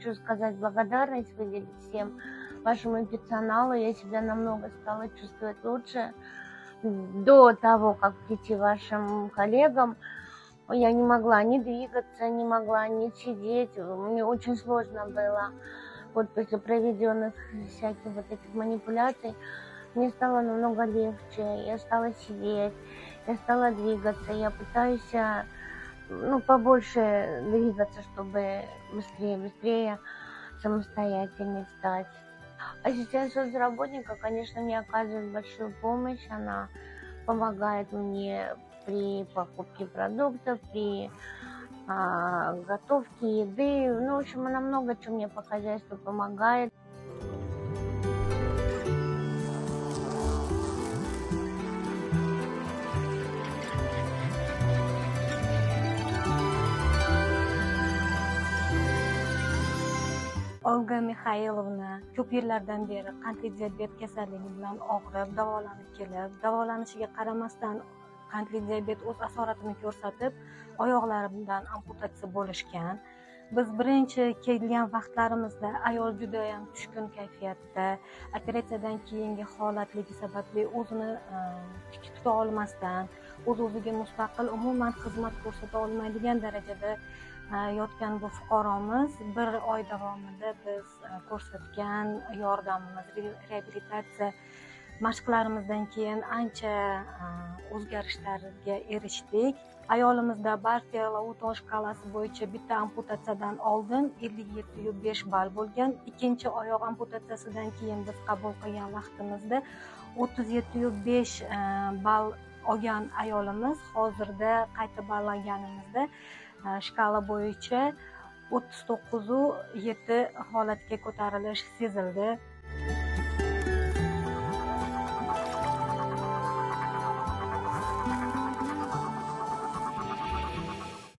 хочу сказать благодарность, выделить всем вашему персоналу. Я себя намного стала чувствовать лучше. До того, как прийти вашим коллегам, я не могла ни двигаться, не могла ни сидеть. Мне очень сложно было. Вот после проведенных всяких вот этих манипуляций мне стало намного легче. Я стала сидеть, я стала двигаться. Я пытаюсь побольше двигаться, чтобы быстрее самостоятельнее стать. Ассистент соцработника, конечно, мне оказывает большую помощь. Она помогает мне при покупке продуктов, при готовке еды. Ну, в общем, она много чего мне по хозяйству помогает. Olga Mixaylovna ko'p yillardan beri qandli diabet kasalligi bilan og'rib, davolanib kelib, davolanishiga qaramasdan qandli diabet o'z asoratini ko'rsatib, oyoqlarimdan amputatsiya bo'lishgan. Biz birinchi kelgan vaqtlarimizda ayol juda ham tushkun kayfiyatda, operatsiyadan keyingi holatligi sababli o'zini tik tuta olmasdan, o'ziga mustaqil umuman xizmat ko'rsata olmaydigan darajada yotgan bu fuqaromiz bir oy davomida biz ko'rsatgan yordamimiz, reabilitatsiya mashqlarimizdan keyin ancha o'zgarishlarga erishdik. Ayolimizda Bartel-Lawton shkalasi bo'yicha bitta amputatsiyadan oldin 57,5 ball bo'lgan. Ikkinchi oyoq amputatsiyasidan keyin biz qabul qilgan vaqtimizda 37,5 ball olgan ayolimiz hozirda qayta ballaganimizda shkala bo'yicha 39,7 holatga ko'tarilish sezildi.